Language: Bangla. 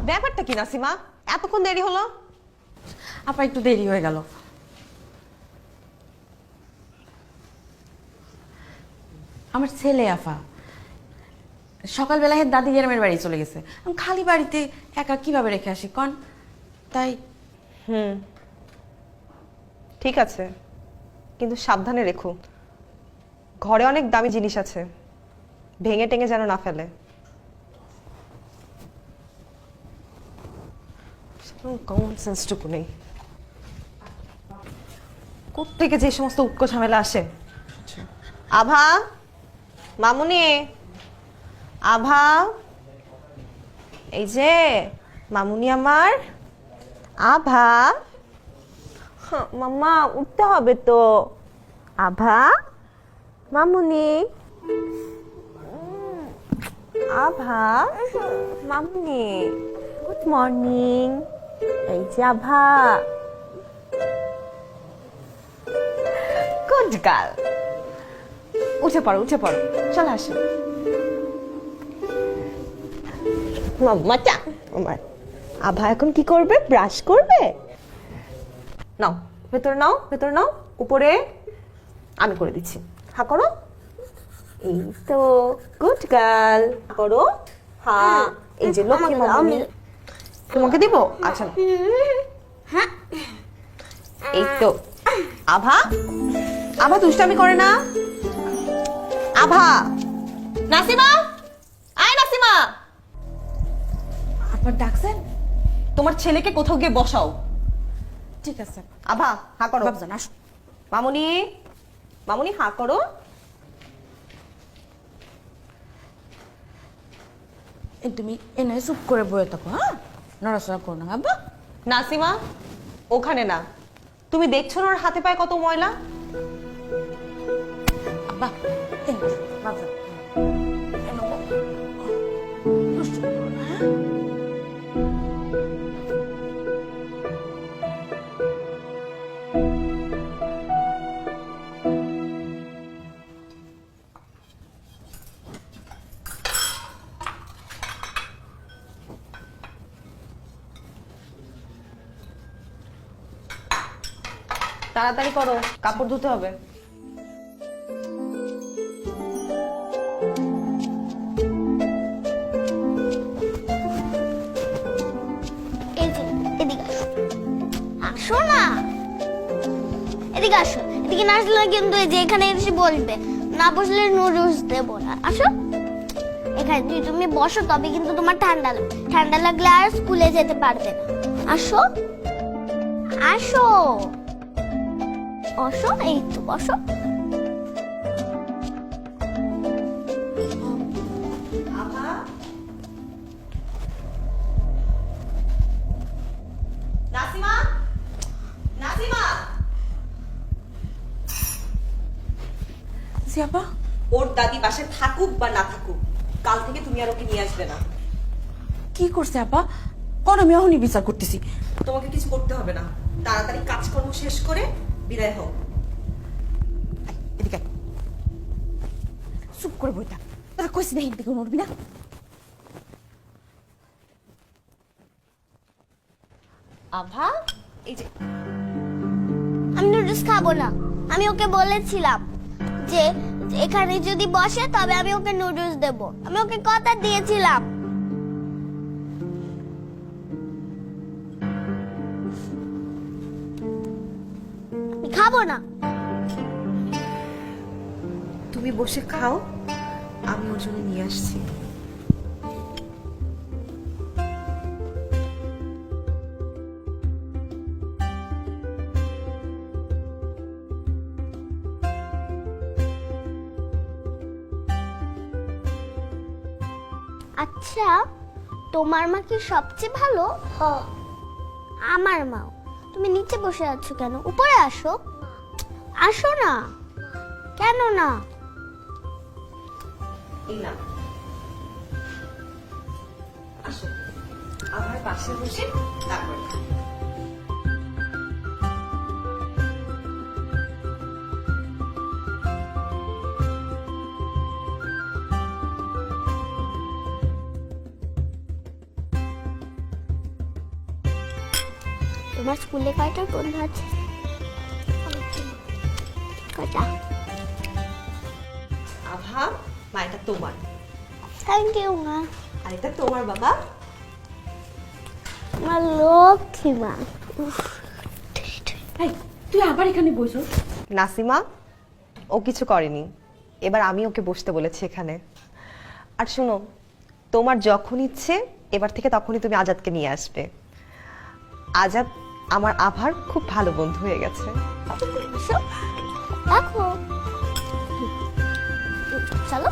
ব্যাপারটা কি নাসিমা, এতক্ষণ দেরি হলো? আপা একটু দেরি হয়ে গেল। আমার ছেলে আফা সকালবেলা দাদি গ্রামের বাড়ি চলে গেছে। আমি খালি বাড়িতে একা কিভাবে রেখে আসি কন? তাই ঠিক আছে, কিন্তু সাবধানে রেখো। ঘরে অনেক দামি জিনিস আছে, ভেঙে টেঙে যেন না ফেলে। কমন সেন্সটুকু নেই, কোত্থেকে যে সমস্ত উটকো ঝামেলা আসে। আভা, মামুনি, আভা, এই যে মামুনি আমার। আভা, মাম্মা উঠতে হবে তো। আভা, মামুনি, আভা, মামুনি, গুড মর্নিং। এই যে আভা, গুড গার্ল। উঠে পড়ো, উঠে পড়ো, চলে আসো। মাম্মাটা আমার আভা এখন কি করবে? ব্রাশ করবে। নাও ভেতরে, নাও ভেতরে, নাও উপরে। আমি করে দিচ্ছি, হা করো। এই তো গুড গার্ল, করো হা। এই যে লক্ষ্মী মামুনি। তোমাকে দিব? আচ্ছা এই তো। আভা, আভা দুষ্টামি করে না। আভা, নাসিমা, আয় নাসিমা। আপনার ডাকছেন? তোমার ছেলেকে কোথাও গিয়ে বসাও। ঠিক আছে। আভা হা করো। বাবজান আসো। মামুনি, মামুনি হা করো। এই তুমি এনে চুপ করে বয়ে থাকো, হ্যাঁ? নড়াচড়া করো না আব্বা। নাসিমা ওখানে না, তুমি দেখছো না ওর হাতে পায়ে কত ময়লা। আব্বা এই নাও, বাবজান এই নাও। দুষ্টু করো না, হ্যাঁ? তাড়াতাড়ি করো, কাপড় ধুতে হবে। এই যে এদিকে আসো, আসো না, এদিকে আসো। এদিকে না আসলে কিন্তু এই যে এখানে এসে বসবে, না বসলে নুডলস দেবো না। আসো এখানে, তুমি বসো, তবে কিন্তু তোমার ঠান্ডা লাগবে। ঠান্ডা লাগলে আর স্কুলে যেতে পারবে না। আসো আসো, বসো, এই তো বসো। নাসিমা, নাসিমা। জি আপা। ওর দাদি বাসায় থাকুক বা না থাকুক, কাল থেকে তুমি আর ওকে নিয়ে আসবে না। কি করছে আপা? কোন আমি এখনই বিচার করতেছি। তোমাকে কিছু করতে হবে না, তাড়াতাড়ি কাজকর্ম শেষ করে বিদায় হও। এদিকে আয়। চুপ করে বই থাক। তোরা কইছি না এদিকে নড়বি না। আভা, এই যে আমি নুডলস খাবো না। আমি ওকে বলেছিলাম যে এখানে যদি বসে তবে আমি ওকে নুডলস দেব। আমি ওকে কথা দিয়েছিলাম। আমি খাবো না। তুমি বসে খাও, আমি ওর জন্য নিয়ে আসছি। আচ্ছা, তোমার মা কি সবচেয়ে ভালো? আমার মাও। তুমি নিচে বসে আছো কেন? উপরে আসো, আসো না। কেন না? এই না, আসো আমার পাশে বসে তারপর খাও। তোমার স্কুলে কয়টা বন্ধু আছে? কয়টা? আভা, মা এটা তোমার, থ্যাংক ইউ মা। আর এটা তোমার বাবা। আমার লক্ষ্মী মা। এই, তুই আবার এখানে বসো? নাসিমা, ও কিছু করেনি, এবার আমি ওকে বসতে বলেছি এখানে। আর শোনো, তোমার যখন ইচ্ছে এবার থেকে তখনই তুমি আজাদকে নিয়ে আসবে। আজাদ আমার আভার খুব ভালো বন্ধু হয়ে গেছে। আসো, দেখো, চলো।